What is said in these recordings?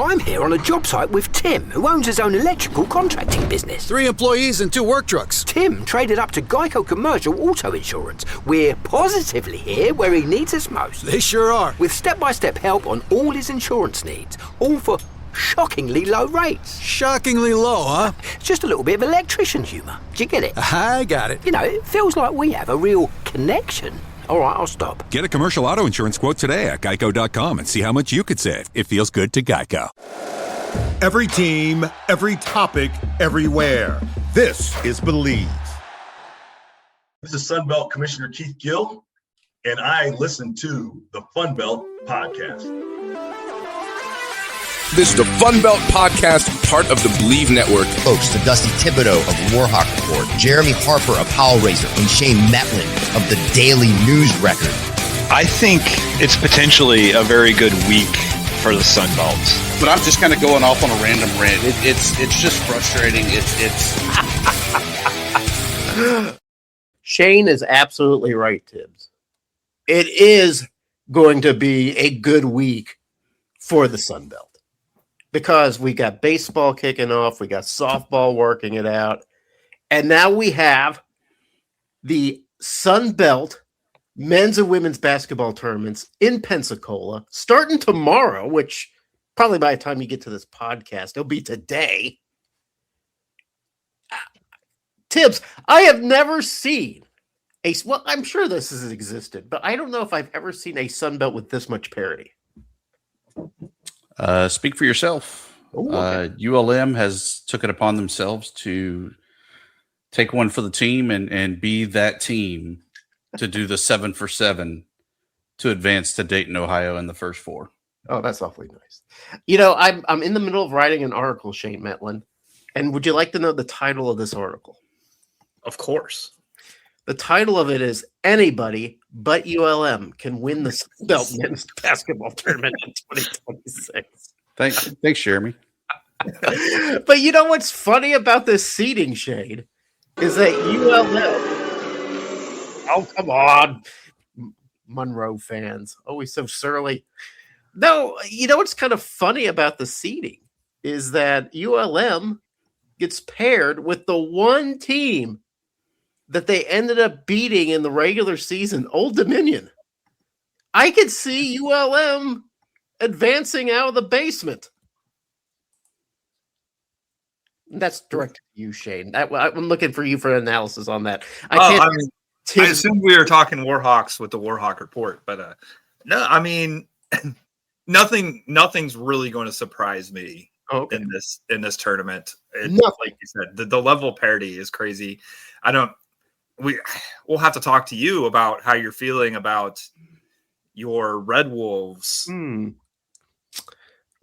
I'm here on a job site with Tim, who owns his own electrical contracting business. 3 employees and 2 work trucks. Tim traded up to Geico Commercial Auto Insurance. We're positively here where he needs us most. They sure are. With step-by-step help on all his insurance needs, all for shockingly low rates. Shockingly low, huh? Just a little bit of electrician humour. Do you get it? I got it. You know, it feels like we have a real connection. All right, I'll stop. Get a commercial auto insurance quote today at geico.com and see how much you could save. It feels good to Geico. Every team, every topic, everywhere. This is Believe. This is Sunbelt Commissioner Keith Gill, and I listen to the Funbelt Podcast. This is the Funbelt Podcast, part of the Believe Network. Hosts to Dusty Thibodeau of Warhawk Report, Jeremy Harper of Howlraiser, and Shane Metlin of the Daily News Record. I think it's potentially a very good week for the Sunbelts. But I'm just kind of going off on a random rant. It's just frustrating. It's Shane is absolutely right, Tibbs. It is going to be a good week for the Sunbelt. Because we got baseball kicking off, we got softball working it out, and now we have the Sun Belt men's and women's basketball tournaments in Pensacola starting tomorrow, which probably by the time you get to this podcast, it'll be today. Tibbs, I have never seen well, I'm sure this has existed, but I don't know if I've ever seen a Sun Belt with this much parity. Speak for yourself. Ooh, okay. ULM has took it upon themselves to take one for the team and be that team to do the 7 for 7 to advance to Dayton, Ohio in the first 4. Oh, that's awfully nice. You know, I'm in the middle of writing an article, Shane Metlin, and would you like to know the title of this article? Of course. The title of it is "Anybody But ULM Can Win the Sun Belt Men's Basketball Tournament in 2026." Thanks, Jeremy. But you know what's funny about this seeding, Shade, is that ULM. Oh, come on, Monroe fans, always so surly. No, you know what's kind of funny about the seeding is that ULM gets paired with the one team that they ended up beating in the regular season, Old Dominion. I could see ULM advancing out of the basement. That's directed to you, Shane. I'm looking for you for an analysis on that. I assume we were talking Warhawks with the Warhawk Report, but no, I mean, nothing's really going to surprise me in this tournament. Like you said, the level of parity is crazy. We'll have to talk to you about how you're feeling about your Red Wolves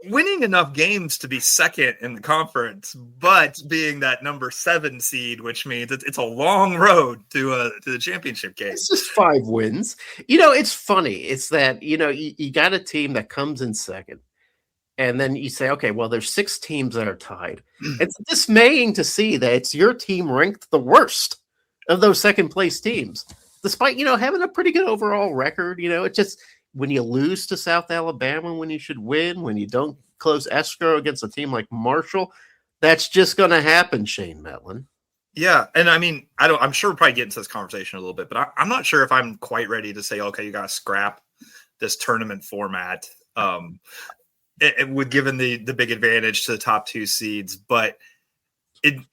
winning enough games to be second in the conference, but being that number 7 seed, which means it's a long road to the championship game. It's just 5 wins. You know, it's funny. It's that, you know, you got a team that comes in second, and then you say, okay, well, there's 6 teams that are tied. It's dismaying to see that it's your team ranked the worst of those second place teams, despite, you know, having a pretty good overall record. You know, it's just when you lose to South Alabama when you should win, when you don't close escrow against a team like Marshall, that's just going to happen, Shane Metlin. Yeah, and I mean, I'm sure we'll probably get into this conversation a little bit, but I'm not sure if I'm quite ready to say, okay, you got to scrap this tournament format. It would given the big advantage to the top 2 seeds, but it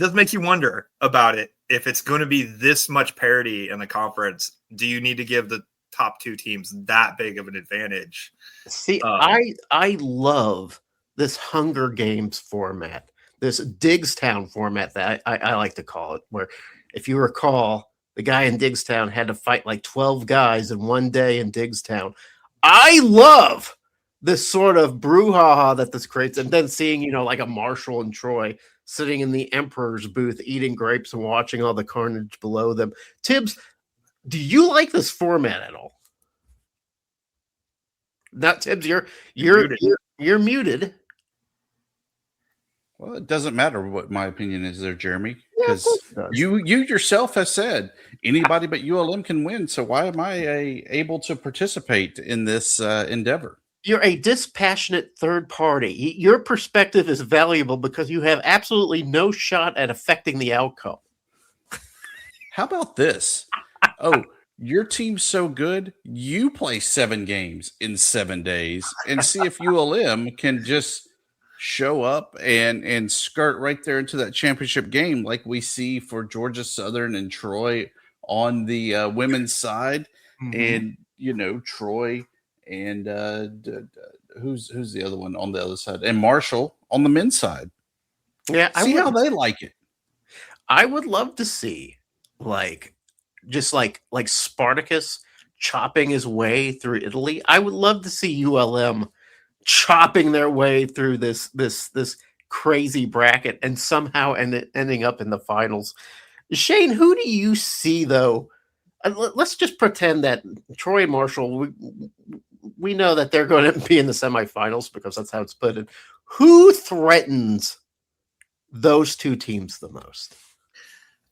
does make you wonder about it. If it's going to be this much parity in the conference, do you need to give the top 2 teams that big of an advantage? See, I love this Hunger Games format, this Diggstown format that I like to call it, where if you recall, the guy in Diggstown had to fight like 12 guys in one day in Diggstown. I love this sort of brouhaha that this creates, and then seeing, you know, like a Marshall and Troy sitting in the Emperor's booth eating grapes and watching all the carnage below them. Tibbs, do you like this format at all? Not Tibbs, you're muted. Well, it doesn't matter what my opinion is there, Jeremy, because you yourself have said anybody but ULM can win. So why am I able to participate in this endeavor? You're a dispassionate third party. Your perspective is valuable because you have absolutely no shot at affecting the outcome. How about this? Oh, your team's so good, you play 7 games in 7 days and see if ULM can just show up and skirt right there into that championship game like we see for Georgia Southern and Troy on the women's side. And, Troy and who's the other one on the other side? And Marshall on the men's side. Yeah, see how they like it. I would love to see like Spartacus chopping his way through Italy. I would love to see ULM chopping their way through this crazy bracket and somehow ending up in the finals. Shane, who do you see though? Let's just pretend that Troy and Marshall, we know that they're going to be in the semifinals because that's how it's put in. Who threatens those two teams the most?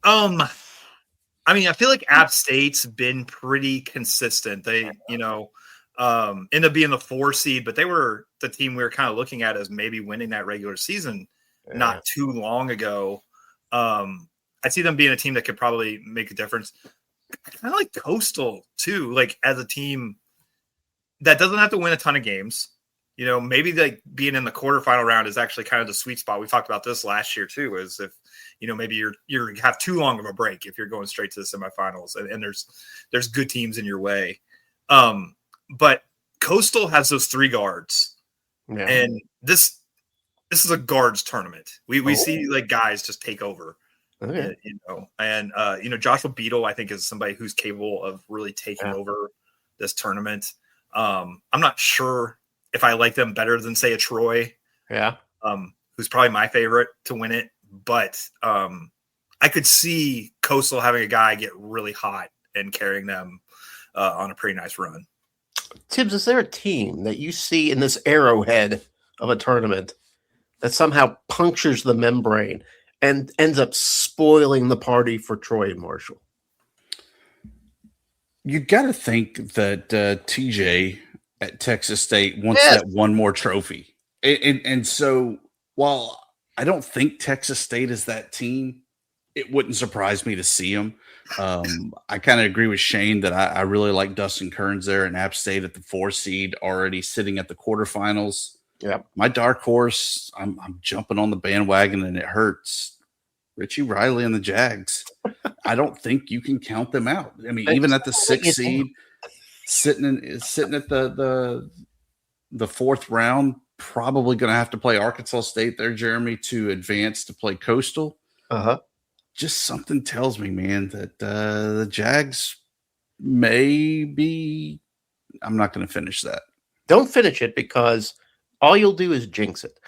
I feel like App State's been pretty consistent. They, end up being the 4 seed, but they were the team we were kind of looking at as maybe winning that regular season not too long ago. I see them being a team that could probably make a difference. I kind of like Coastal too, like as a team that doesn't have to win a ton of games. Maybe like being in the quarterfinal round is actually kind of the sweet spot. We talked about this last year too, is if, maybe you have too long of a break if you're going straight to the semifinals and there's good teams in your way. But Coastal has those 3 guards, and this is a guards tournament. We see like guys just take over, and Joshua Beadle, I think, is somebody who's capable of really taking over this tournament. I'm not sure if I like them better than say a Troy, who's probably my favorite to win it. But I could see Coastal having a guy get really hot and carrying them on a pretty nice run. Tibbs, is there a team that you see in this arrowhead of a tournament that somehow punctures the membrane and ends up spoiling the party for Troy and Marshall? You got to think that TJ at Texas State wants that one more trophy. And so while I don't think Texas State is that team, it wouldn't surprise me to see them. I kind of agree with Shane that I really like Dustin Kearns there and App State at the 4 seed already sitting at the quarterfinals. Yep. My dark horse, I'm jumping on the bandwagon and it hurts. Richie Riley and the Jags. I don't think you can count them out. I mean, even at the 6th seed, sitting at the 4th round, probably going to have to play Arkansas State there, Jeremy, to advance to play Coastal. Just something tells me, man, that the Jags may be. I'm not going to finish that. Don't finish it because all you'll do is jinx it.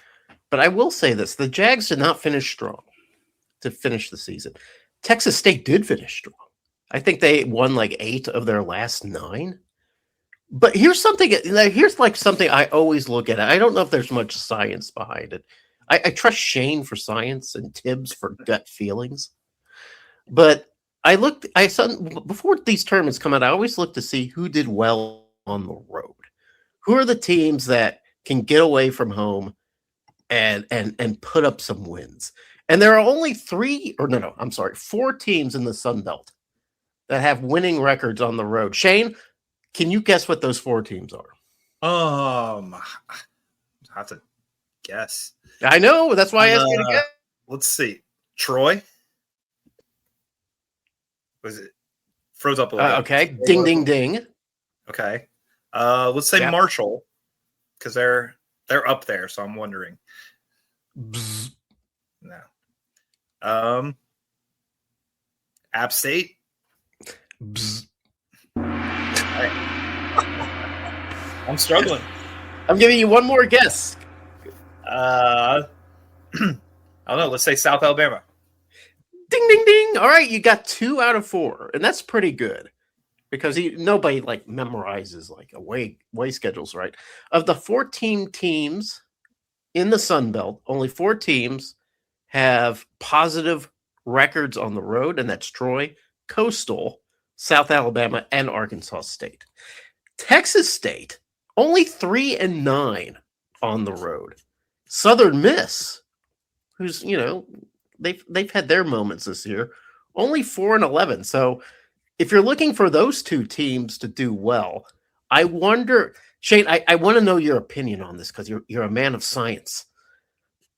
But I will say this: the Jags did not finish strong to finish the season. Texas State did finish strong. I think they won like 8 of their last 9. But here's something I always look at. I don't know if there's much science behind it. I trust Shane for science and Tibbs for gut feelings. But I saw before these tournaments come out, I always look to see who did well on the road. Who are the teams that can get away from home and put up some wins? And there are only 4 teams in the Sun Belt that have winning records on the road. Shane, can you guess what those 4 teams are? I have to guess. I know. That's why I asked you to guess. Let's see. Troy? Was it? Froze up a little bit. Okay. Ding, ding, ding. Okay. Let's say Marshall, because they're up there, so I'm wondering. Bzz. No. App State? Bzz. I'm struggling. I'm giving you one more guess. I don't know. Let's say South Alabama. Ding, ding, ding. All right, you got 2 out of 4, and that's pretty good because nobody like memorizes like away schedules, right? Of the 14 teams in the Sun Belt, only 4 teams have positive records on the road, and that's Troy, Coastal, South Alabama, and Arkansas State. Texas State only 3-9 on the road. Southern Miss, who's they've had their moments this year, only 4-11. So if you're looking for those two teams to do well, I wonder, Shane, I want to know your opinion on this because you're a man of science.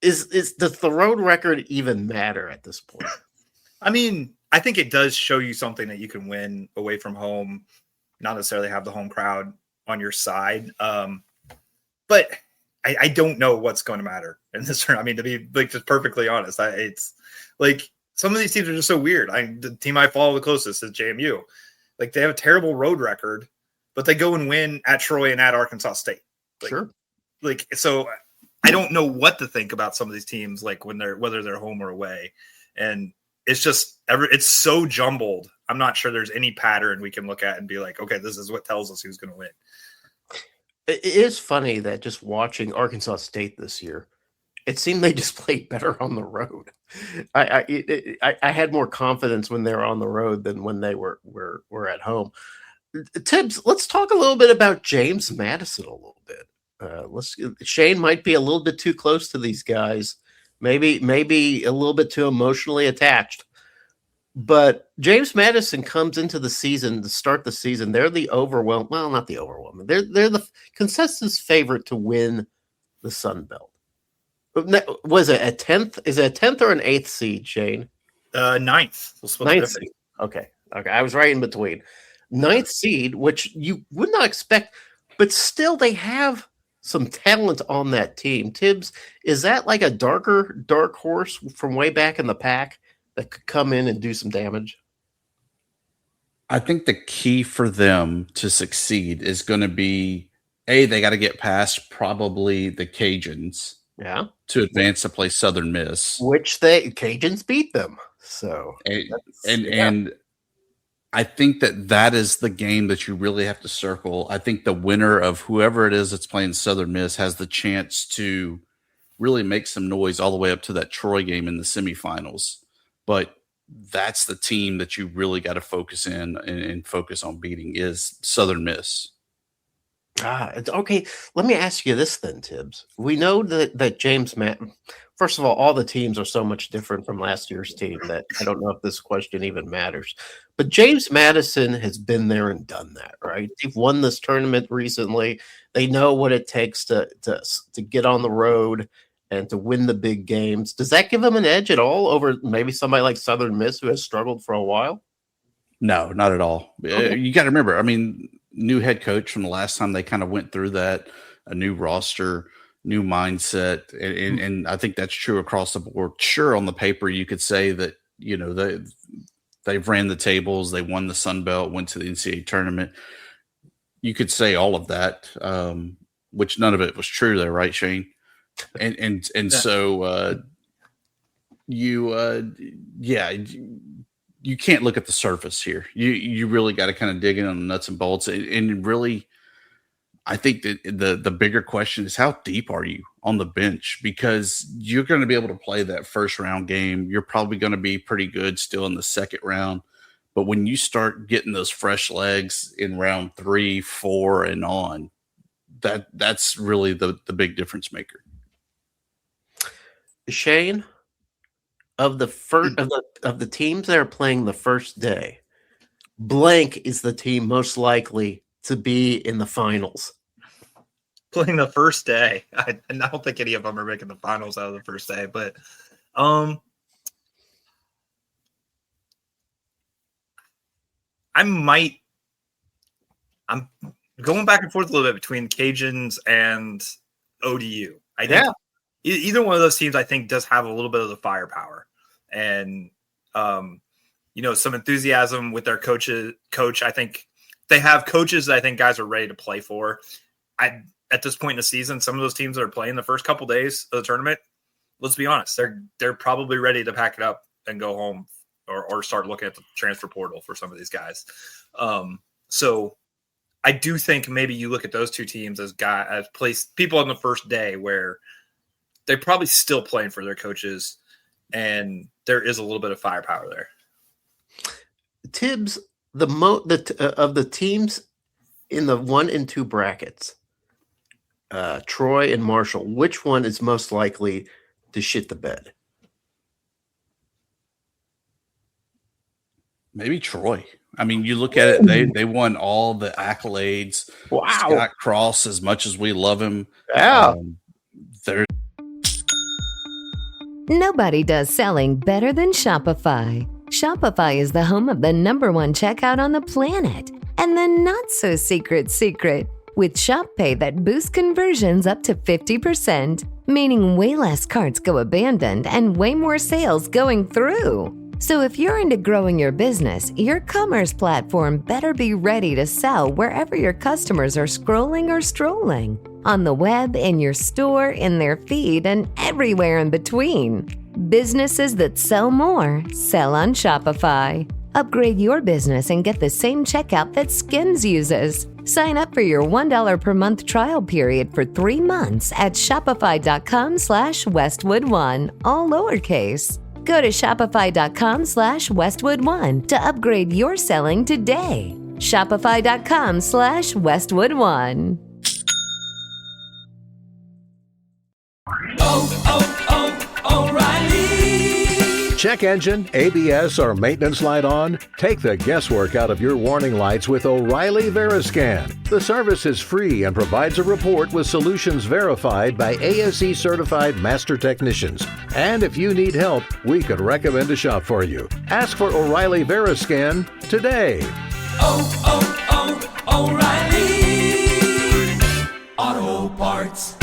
Does the road record even matter at this point? I mean, I think it does show you something that you can win away from home, not necessarily have the home crowd on your side. But I don't know what's going to matter in this round. I mean, to be like just perfectly honest, it's like some of these teams are just so weird. The team I follow the closest is JMU. Like they have a terrible road record, but they go and win at Troy and at Arkansas State. Like, sure. Like, so I don't know what to think about some of these teams, like whether they're home or away. And it's just it's so jumbled. I'm not sure there's any pattern we can look at and be like, okay, this is what tells us who's going to win. It is funny that just watching Arkansas State this year, it seemed they just played better on the road. I had more confidence when they were on the road than when they were at home. Tibbs, let's talk a little bit about James Madison a little bit. Shane might be a little bit too close to these guys, maybe a little bit too emotionally attached. But James Madison comes into the season to start the season. They're the not the overwhelming. They're the consensus favorite to win the Sun Belt. Was it a 10th? Is it a 10th or an 8th seed, Shane? 9th. Ninth seed. Okay. I was right in between. 9th seed, which you would not expect, but still they have some talent on that team. Tibbs, is that like a dark horse from way back in the pack that could come in and do some damage? I think the key for them to succeed is going to be, they got to get past probably the Cajuns. Yeah. To advance to play Southern Miss. Which the Cajuns beat them. So and I think that is the game that you really have to circle. I think the winner of whoever it is that's playing Southern Miss has the chance to really make some noise all the way up to that Troy game in the semifinals. But that's the team that you really got to focus in and focus on beating is Southern Miss. Okay. Let me ask you this then, Tibbs. We know that James first of all the teams are so much different from last year's team that I don't know if this question even matters. But James Madison has been there and done that, right? They've won this tournament recently. They know what it takes to get on the road and to win the big games. Does that give them an edge at all over maybe somebody like Southern Miss who has struggled for a while? No, not at all. Okay. You got to remember, I mean, new head coach from the last time they kind of went through that, a new roster, new mindset. And I think that's true across the board. Sure, on the paper, you could say that, they've ran the tables, they won the Sun Belt, went to the NCAA tournament. You could say all of that, which none of it was true there, right, Shane? And yeah. So you can't look at the surface here. You really got to kind of dig in on the nuts and bolts. And really, I think that the bigger question is how deep are you on the bench? Because you're going to be able to play that first round game. You're probably going to be pretty good still in the second round. But when you start getting those fresh legs in round 3, 4, and on, that's really the big difference maker. Shane, of the first of the teams that are playing the first day, blank is the team most likely to be in the finals. Playing the first day, I don't think any of them are making the finals out of the first day. But I'm going back and forth a little bit between Cajuns and ODU. I think either one of those teams, I think, does have a little bit of the firepower and, some enthusiasm with their coach. I think they have coaches that I think guys are ready to play for. At this point in the season, some of those teams that are playing the first couple days of the tournament, let's be honest, they're probably ready to pack it up and go home or start looking at the transfer portal for some of these guys. So I do think maybe you look at those two teams as people on the first day where they're probably still playing for their coaches, and there is a little bit of firepower there. Tibbs, of the teams in the 1 and 2 brackets, Troy and Marshall, which one is most likely to shit the bed? Maybe Troy. I mean, you look at it; they won all the accolades. Wow. Scott Cross, as much as we love him, Yeah. there. Nobody does selling better than Shopify. Shopify is the home of the #1 checkout on the planet, and the not so secret with Shop Pay that boosts conversions up to 50%, meaning way less carts go abandoned and way more sales going through. So if you're into growing your business, your commerce platform better be ready to sell wherever your customers are scrolling or strolling. On the web, in your store, in their feed, and everywhere in between. Businesses that sell more, sell on Shopify. Upgrade your business and get the same checkout that Skims uses. Sign up for your $1 per month trial period for 3 months at shopify.com/Westwood1, all lowercase. Go to shopify.com/Westwood1 to upgrade your selling today. Shopify.com/Westwood1. O'Reilly. Check engine, ABS, or maintenance light on? Take the guesswork out of your warning lights with O'Reilly Veriscan. The service is free and provides a report with solutions verified by ASE certified master technicians. And if you need help, we could recommend a shop for you. Ask for O'Reilly Veriscan today. O'Reilly Auto Parts.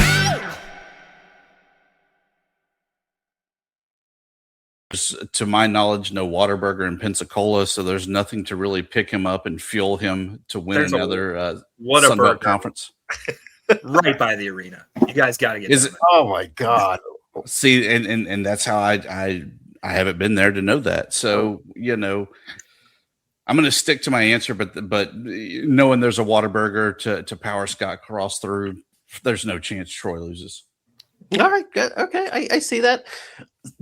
To my knowledge, no Whataburger in Pensacola, so there's nothing to really pick him up and fuel him to win another Sun Belt conference. Right by the arena. You guys got to get Is it? Oh my God! See, and that's how I haven't been there to know that. So I'm going to stick to my answer, but knowing there's a Whataburger to power Scott Cross through, there's no chance Troy loses. All right, good. Okay, I see that.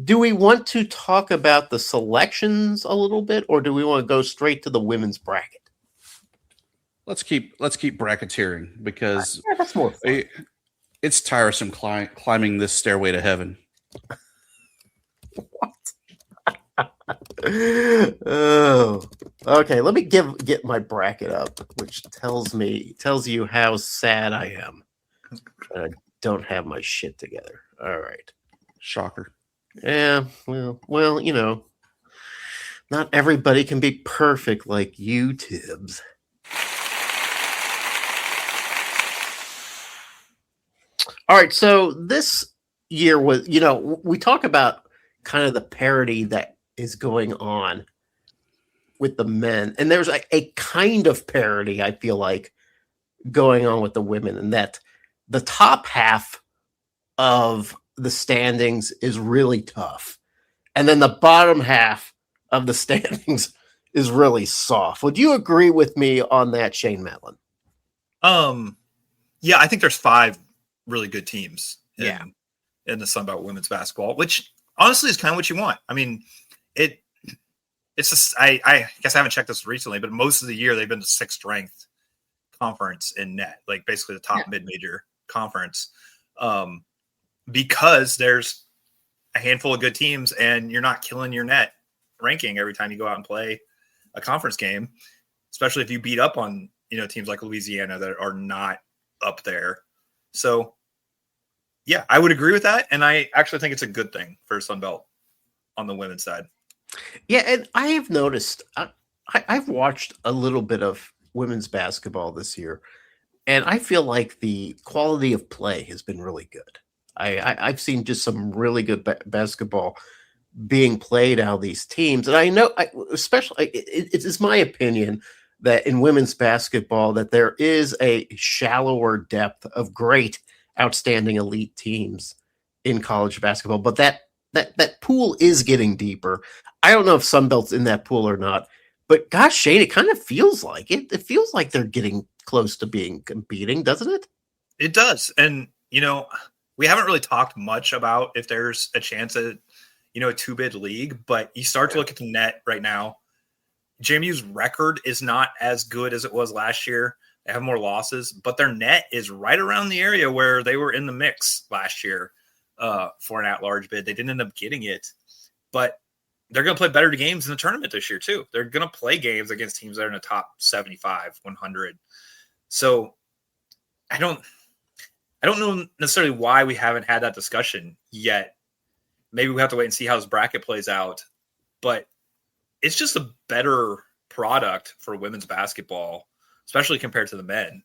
Do we want to talk about the selections a little bit, or do we want to go straight to the women's bracket? Let's keep bracketeering because that's more fun. It's tiresome climbing this stairway to heaven. What? Oh, okay. Let me get my bracket up, which tells you how sad I am. I don't have my shit together. All right. Shocker. Yeah. Well, not everybody can be perfect like you, Tibbs. All right. So this year was, we talk about kind of the parity that is going on with the men, and there's a kind of parity, I feel like, going on with the women, and that the top half of the standings is really tough, and then the bottom half of the standings is really soft. Would you agree with me on that, Shane Matlin? Yeah, I think there's 5 really good teams in the Sun Belt women's basketball, which honestly is kind of what you want. I mean, it's just, I guess I haven't checked this recently, but most of the year they've been the 6th ranked conference in net, like basically the top mid-major conference, because there's a handful of good teams and you're not killing your net ranking every time you go out and play a conference game, especially if you beat up on, teams like Louisiana that are not up there. So yeah, I would agree with that. And I actually think it's a good thing for Sun Belt on the women's side. Yeah. And I have noticed, I've watched a little bit of women's basketball this year, and I feel like the quality of play has been really good. I've seen just some really good basketball being played out of these teams. And I know, especially, it is my opinion that in women's basketball that there is a shallower depth of great, outstanding elite teams in college basketball, but that pool is getting deeper. I don't know if Sunbelt's in that pool or not, but gosh, Shane, it kind of feels like it. It feels like they're getting close to being competing, doesn't it? It does. And, we haven't really talked much about if there's a chance at, a 2-bid league, but you start to look at the net right now. JMU's record is not as good as it was last year. They have more losses, but their net is right around the area where they were in the mix last year for an at-large bid. They didn't end up getting it, but they're going to play better games in the tournament this year too. They're going to play games against teams that are in the top 75, 100. So I don't know necessarily why we haven't had that discussion yet. Maybe we have to wait and see how this bracket plays out, but it's just a better product for women's basketball, especially compared to the men.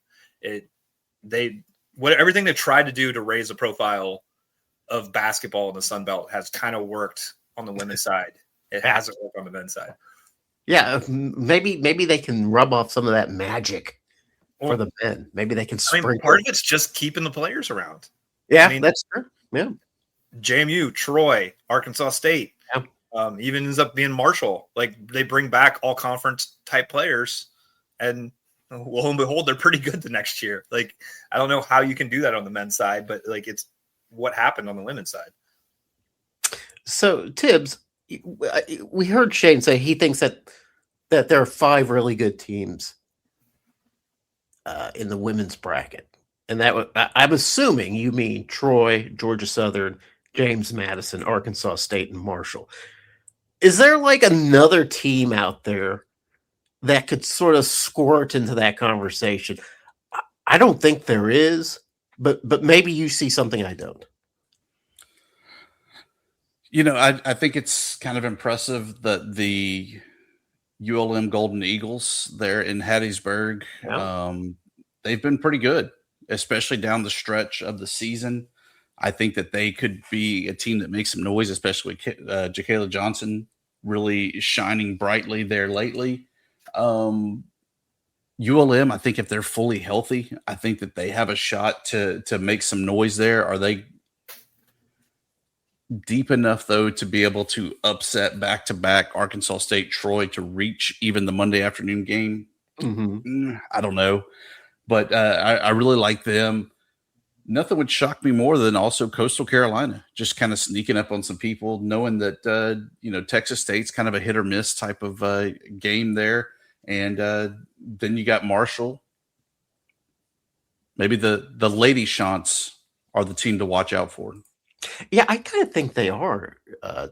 Everything they tried to do to raise the profile of basketball in the Sun Belt has kind of worked on the women's side. It hasn't worked on the men's side. Yeah, maybe they can rub off some of that magic for the men. Maybe they can sprinkle. Part of it's just keeping the players around. Yeah, that's true. Yeah. JMU, Troy, Arkansas State, even ends up being Marshall. Like, they bring back all conference type players, and lo and behold, they're pretty good the next year. Like, I don't know how you can do that on the men's side, but like, it's what happened on the women's side. So, Tibbs, we heard Shane say he thinks that there are 5 really good teams in the women's bracket. And I'm assuming you mean Troy, Georgia Southern, James Madison, Arkansas State, and Marshall. Is there like another team out there that could sort of squirt into that conversation? I don't think there is, but maybe you see something I don't. I think it's kind of impressive that the ULM Golden Eagles there in Hattiesburg, they've been pretty good, especially down the stretch of the season. I think that they could be a team that makes some noise, especially Jacayla Johnson really shining brightly there lately. ULM, I think if they're fully healthy, I think that they have a shot to make some noise there. Are they deep enough, though, to be able to upset back-to-back Arkansas State, Troy to reach even the Monday afternoon game? I don't know. But I really like them. Nothing would shock me more than also Coastal Carolina, just kind of sneaking up on some people, knowing that, Texas State's kind of a hit or miss type of game there. And then you got Marshall. Maybe the Lady Shants are the team to watch out for. Yeah, I kind of think they are,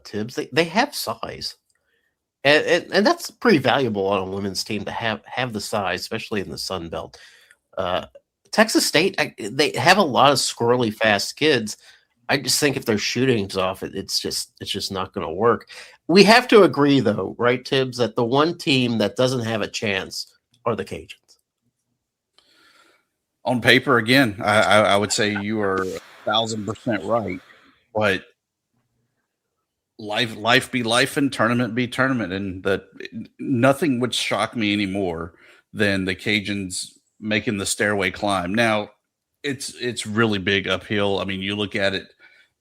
Tibbs. They have size. And that's pretty valuable on a women's team to have the size, especially in the Sun Belt. Texas State, they have a lot of squirrely fast kids. I just think if their shooting's off, it's just not going to work. We have to agree, though, right, Tibbs, that the one team that doesn't have a chance are the Cajuns. On paper, again, I would say you are 1,000% right, but life be life and tournament be tournament, and that nothing would shock me anymore than the Cajuns making the stairway climb. Now, it's really big uphill. I mean, you look at it,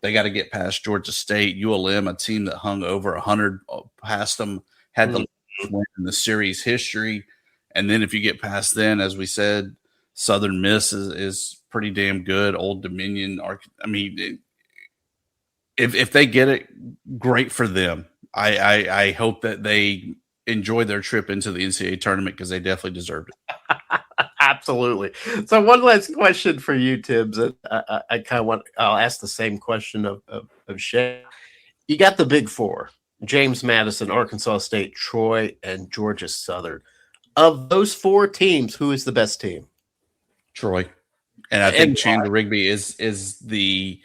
they got to get past Georgia State, ULM, a team that hung over 100 past them, had the win in the series history. And then if you get past then, as we said, Southern Miss is pretty damn good. Old Dominion, I mean, if they get it, great for them. I hope that they enjoy their trip into the NCAA tournament because they definitely deserved it. Absolutely. So one last question for you, Tibbs. I'll ask the same question of Shay. You got the big 4, James Madison, Arkansas State, Troy, and Georgia Southern. Of those 4 teams, who is the best team? Troy. And I think Chandler Rigby is the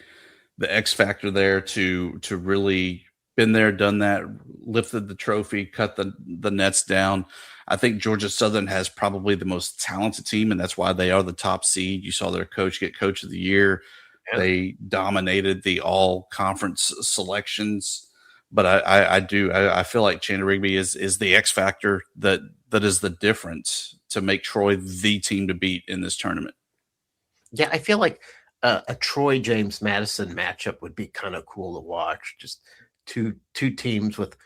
X factor there to really been there, done that, lifted the trophy, cut the nets down. I think Georgia Southern has probably the most talented team, and that's why they are the top seed. You saw their coach get Coach of the Year. Yeah. They dominated the all-conference selections. But I feel like Chandler Rigby is the X factor that is the difference to make Troy the team to beat in this tournament. Yeah, I feel like a Troy James Madison matchup would be kind of cool to watch. Just two teams with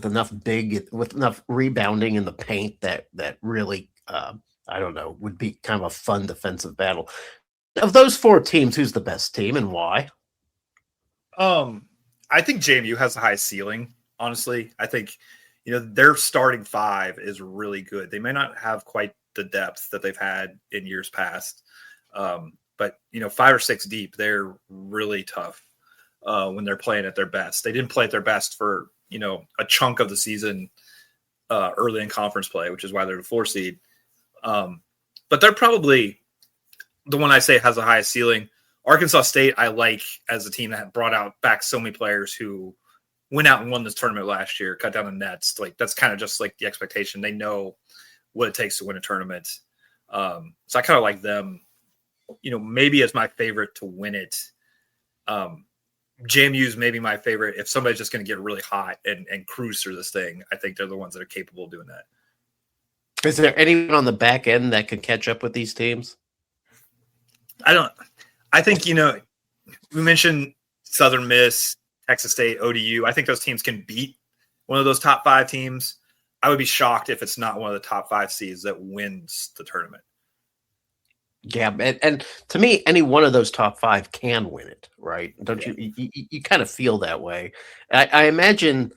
enough rebounding in the paint that really I don't know, would be kind of a fun defensive battle. Of those 4 teams, who's the best team and why? I think JMU has the highest ceiling. Honestly, I think their starting 5 is really good. They may not have quite the depth that they've had in years past. But 5 or 6 deep, they're really tough when they're playing at their best. They didn't play at their best for a chunk of the season early in conference play, which is why they're the 4 seed. But they're probably the one I say has the highest ceiling. Arkansas State, I like as a team that brought back so many players who went out and won this tournament last year, cut down the nets. Like that's kind of just like the expectation. They know what it takes to win a tournament. So I kind of like them, maybe as my favorite to win it. JMU is maybe my favorite. If somebody's just going to get really hot and cruise through this thing, I think they're the ones that are capable of doing that. Is there anyone on the back end that can catch up with these teams? I think, we mentioned Southern Miss, Texas State, ODU. I think those teams can beat one of those top 5 teams. I would be shocked if it's not one of the top 5 seeds that wins the tournament. Yeah, and to me, any one of those top 5 can win it, right? Don't you? You kind of feel that way. I imagine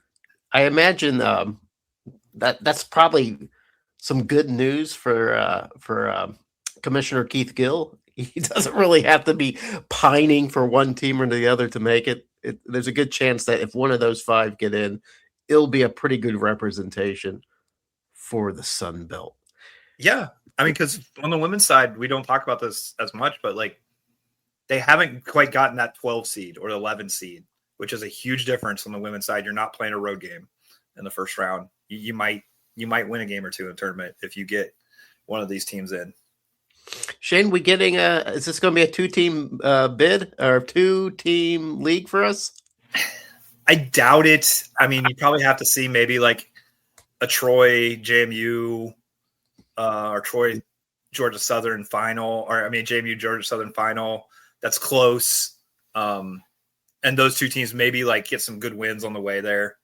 that's probably some good news for Commissioner Keith Gill. He doesn't really have to be pining for one team or the other to make it. There's a good chance that if one of those 5 get in, it'll be a pretty good representation for the Sun Belt. Yeah. I mean, because on the women's side, we don't talk about this as much, but like they haven't quite gotten that 12 seed or 11 seed, which is a huge difference on the women's side. You're not playing a road game in the first round. You might win a game or two in a tournament if you get one of these teams in. Shane, we getting is this going to be a 2-team bid or 2-team league for us? I doubt it. I mean, you probably have to see maybe like a Troy JMU or Troy Georgia Southern final, JMU Georgia Southern final. That's close. And those 2 teams maybe like get some good wins on the way there.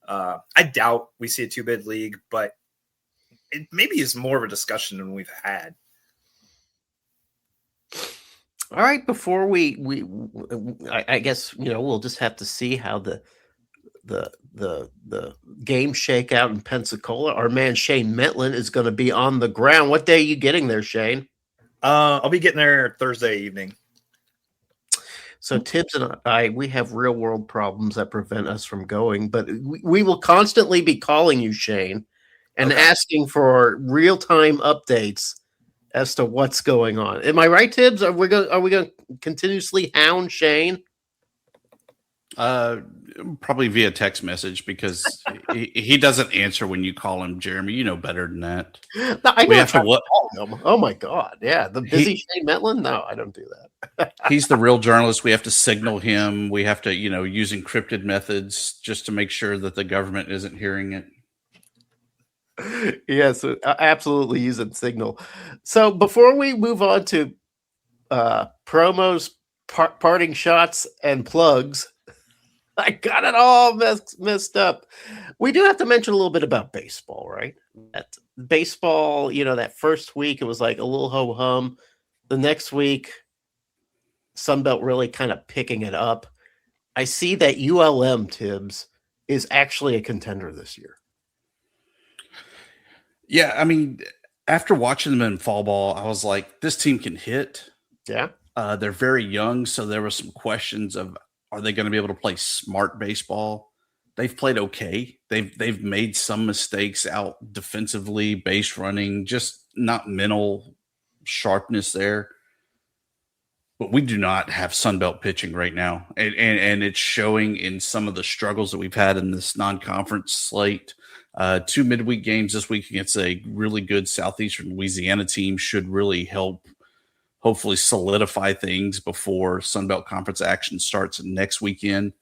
I doubt we see a 2-bid league, but it maybe is more of a discussion than we've had. All right, before I guess we'll just have to see how the game shake out in Pensacola. Our man Shane Metlin is going to be on the ground. What day are you getting there, Shane? I'll be getting there Thursday evening. So Tibbs and we have real world problems that prevent us from going, but we will constantly be calling you, Shane, and asking for real time updates as to what's going on. Am I right, Tibbs? Are we going to continuously hound Shane? Probably via text message because he doesn't answer when you call him, Jeremy. You know better than that. No, I we have to what? Oh my God! Yeah, the busy Shane Metlin. No, I don't do that. He's the real journalist. We have to signal him. We have to, use encrypted methods just to make sure that the government isn't hearing it. Yes, absolutely using Signal. So before we move on to promos, parting shots, and plugs, I got it all messed up. We do have to mention a little bit about baseball, right? That baseball, that first week, it was like a little ho-hum. The next week, Sunbelt really kind of picking it up. I see that ULM, Tibbs, is actually a contender this year. Yeah, I mean, after watching them in fall ball, I was like, this team can hit. Yeah. They're very young, so there were some questions of, are they going to be able to play smart baseball? They've played okay. They've made some mistakes out defensively, base running, just not mental sharpness there. But we do not have Sunbelt pitching right now. And it's showing in some of the struggles that we've had in this non-conference slate. 2 midweek games this week against a really good Southeastern Louisiana team should really help hopefully solidify things before Sunbelt Conference action starts next weekend.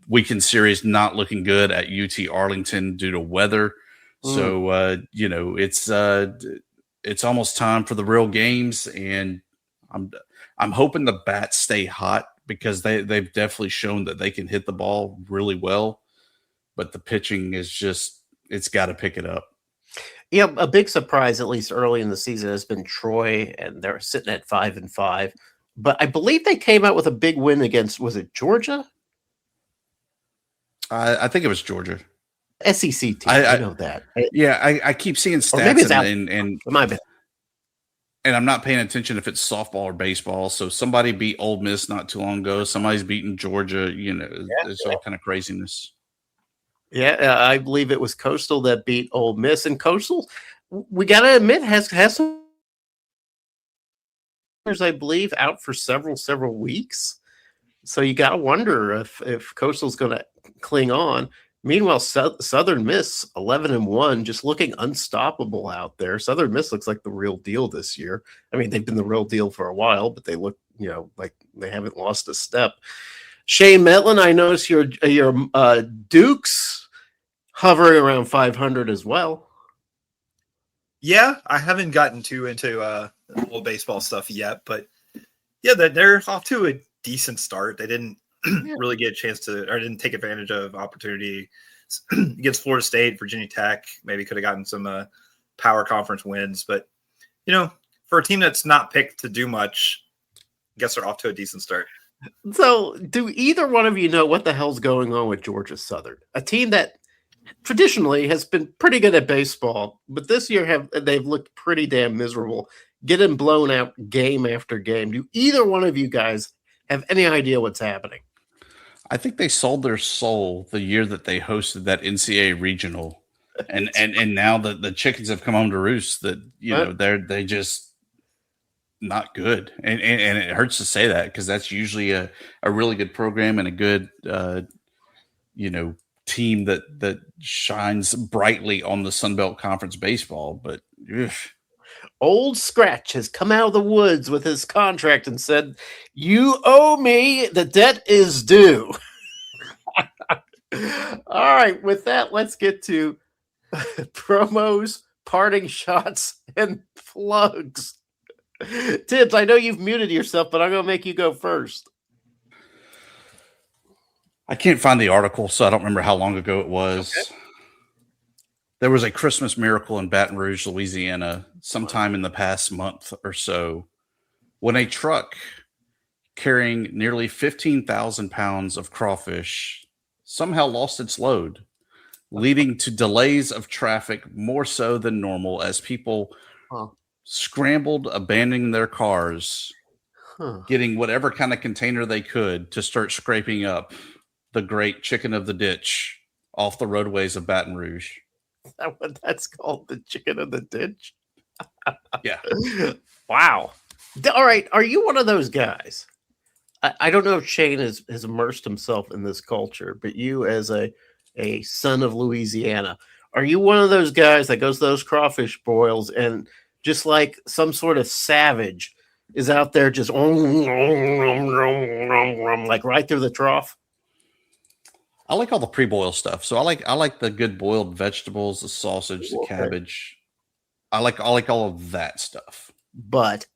Weekend series not looking good at UT Arlington due to weather. So, it's almost time for the real games, and I'm hoping the bats stay hot because they've definitely shown that they can hit the ball really well. But the pitching is it's got to pick it up. Yeah, a big surprise, at least early in the season, has been Troy, and they're sitting at 5-5. But I believe they came out with a big win against, was it Georgia? I think it was Georgia. SEC team. I know that. I keep seeing Or maybe stats it's out. and My bad. and I'm not paying attention if it's softball or baseball. So somebody beat Ole Miss not too long ago. Somebody's beating Georgia. It's all kind of craziness. Yeah, I believe it was Coastal that beat Ole Miss, and Coastal, we got to admit, has some, I believe, out for several weeks. So you got to wonder if Coastal's going to cling on. Meanwhile, Southern Miss 11-1, just looking unstoppable out there. Southern Miss looks like the real deal this year. I mean, they've been the real deal for a while, but they look, like they haven't lost a step. Shane Metlin, I notice your Dukes hovering around 500 as well. Yeah, I haven't gotten too into old baseball stuff yet, but yeah, they're off to a decent start. They didn't really get a chance to, or didn't take advantage of opportunity against Florida State, Virginia Tech. Maybe could have gotten some power conference wins, but for a team that's not picked to do much, I guess they're off to a decent start. So, do either one of you know what the hell's going on with Georgia Southern, a team that traditionally has been pretty good at baseball, but this year they've looked pretty damn miserable, getting blown out game after game? Do either one of you guys have any idea what's happening? I think they sold their soul the year that they hosted that NCAA regional, and now the chickens have come home to roost. That they just not good, and it hurts to say that because that's usually a really good program and a good team that shines brightly on the Sun Belt Conference baseball, but. Old Scratch has come out of the woods with his contract and said, "You owe me. The debt is due." All right. With that, let's get to promos, parting shots, and plugs. Tibbs, I know you've muted yourself, but I'm going to make you go first. I can't find the article, so I don't remember how long ago it was. Okay. There was a Christmas miracle in Baton Rouge, Louisiana, sometime in the past month or so, when a truck carrying nearly 15,000 pounds of crawfish somehow lost its load, leading to delays of traffic more so than normal as people scrambled, abandoning their cars, getting whatever kind of container they could to start scraping up the great chicken of the ditch off the roadways of Baton Rouge. Is that what that's called? The chicken of the ditch? Yeah. Wow. All right. Are you one of those guys? I don't know if Shane has immersed himself in this culture, but you as a son of Louisiana, are you one of those guys that goes to those crawfish boils and just like some sort of savage is out there just like right through the trough? I like all the pre-boil stuff. So I like the good boiled vegetables, the sausage, the cabbage. I like all of that stuff. But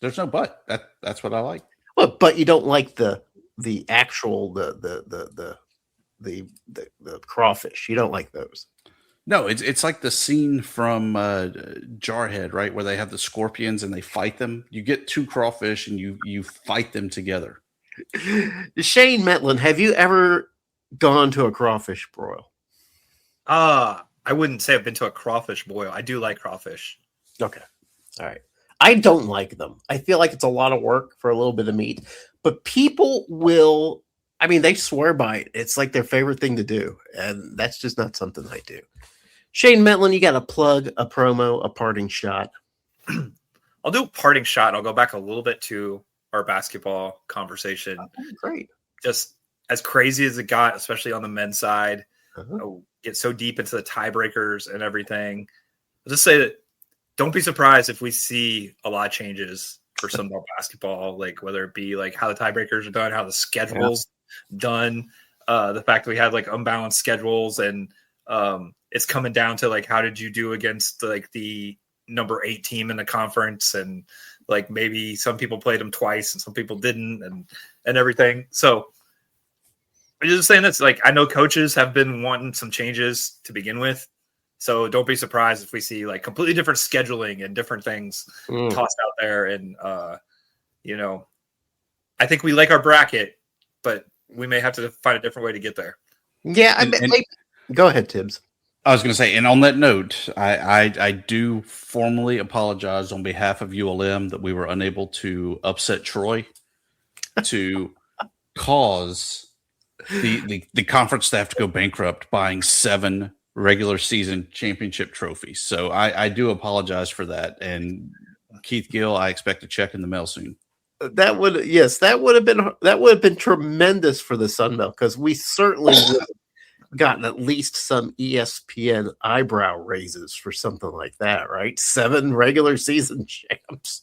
there's no but. That's what I like. Well, but you don't like the actual the crawfish. You don't like those. No, it's like the scene from Jarhead, right, where they have the scorpions and they fight them. You get two crawfish and you fight them together. Shane Metlin, have you ever gone to a crawfish broil? I wouldn't say I've been to a crawfish boil. I do like crawfish. Okay. All right. I don't like them. I feel like it's a lot of work for a little bit of meat, but people will, they swear by it. It's like their favorite thing to do. And that's just not something I do. Shane Metlin, you got a plug, a promo, a parting shot. I'll do a parting shot. I'll go back a little bit to our basketball conversation. Great. Just as crazy as it got, especially on the men's side, get so deep into the tiebreakers and everything. I'll just say that don't be surprised if we see a lot of changes for Sun Belt basketball, like whether it be like how the tiebreakers are done, how the schedule's done, the fact that we have like unbalanced schedules, and it's coming down to like how did you do against like the number 8 team in the conference, and like maybe some people played them twice and some people didn't, and everything. So I'm just saying that's like, I know coaches have been wanting some changes to begin with. So don't be surprised if we see like completely different scheduling and different things tossed out there. And, I think we like our bracket, but we may have to find a different way to get there. Yeah. Go ahead, Tibbs. I was going to say, and on that note, I do formally apologize on behalf of ULM that we were unable to upset Troy to cause the conference staff to go bankrupt buying 7 regular season championship trophies. So I do apologize for that. And Keith Gill, I expect a check in the mail soon. That would have been tremendous for the Sun Belt, because we certainly would have gotten at least some ESPN eyebrow raises for something like that, right? 7 regular season champs.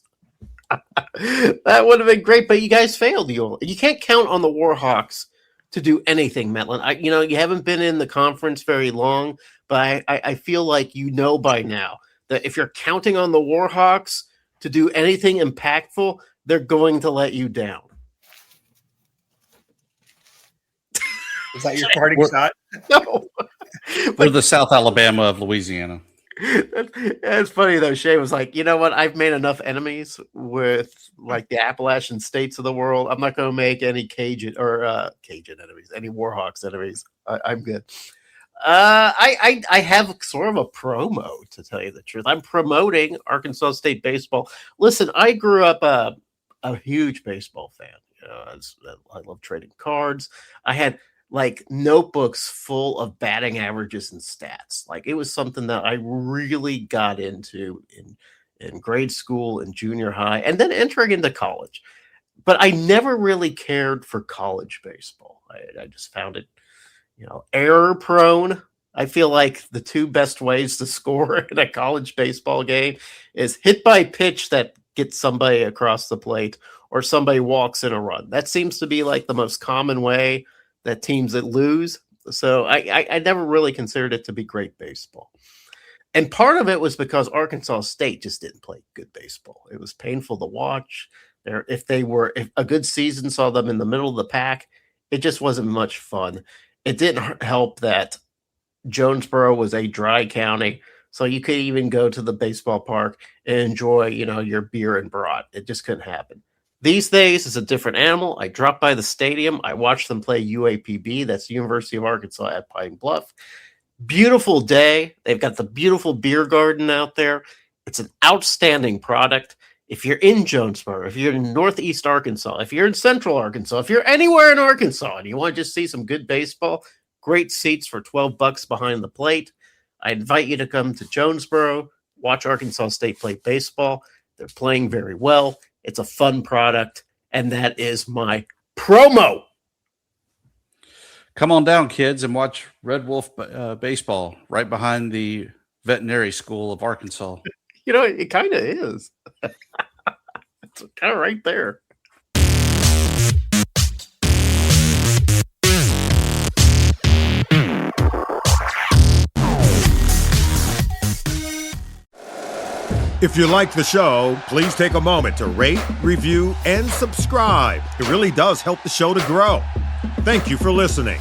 That would have been great, but you guys failed. You can't count on the Warhawks to do anything, Matlin. You haven't been in the conference very long, but I feel like by now that if you're counting on the Warhawks to do anything impactful, they're going to let you down. Is that your parting shot? No. We're the South Alabama of Louisiana. It's funny though. Shay was like, you know what? I've made enough enemies with like the Appalachian states of the world. I'm not going to make any Cajun enemies, any Warhawks enemies. I'm good. I have sort of a promo, to tell you the truth. I'm promoting Arkansas State baseball. Listen, I grew up a huge baseball fan. I love trading cards. I had like notebooks full of batting averages and stats. Like, it was something that I really got into in grade school and junior high, and then entering into college. But I never really cared for college baseball. I just found it, error prone. I feel like the 2 best ways to score in a college baseball game is hit by pitch that gets somebody across the plate, or somebody walks in a run. That seems to be like the most common way that teams that lose. So I never really considered it to be great baseball. And part of it was because Arkansas State just didn't play good baseball. It was painful to watch. If a good season saw them in the middle of the pack, it just wasn't much fun. It didn't help that Jonesboro was a dry county, so you could even go to the baseball park and enjoy, your beer and brat. It just couldn't happen. These days, it's a different animal. I drop by the stadium. I watch them play UAPB. That's University of Arkansas at Pine Bluff. Beautiful day. They've got the beautiful beer garden out there. It's an outstanding product. If you're in Jonesboro, if you're in Northeast Arkansas, if you're in Central Arkansas, if you're anywhere in Arkansas and you want to just see some good baseball, great seats for $12 behind the plate. I invite you to come to Jonesboro, watch Arkansas State play baseball. They're playing very well. It's a fun product, and that is my promo. Come on down, kids, and watch Red Wolf baseball right behind the veterinary school of Arkansas. It kind of is. It's kind of right there. If you like the show, please take a moment to rate, review, and subscribe. It really does help the show to grow. Thank you for listening.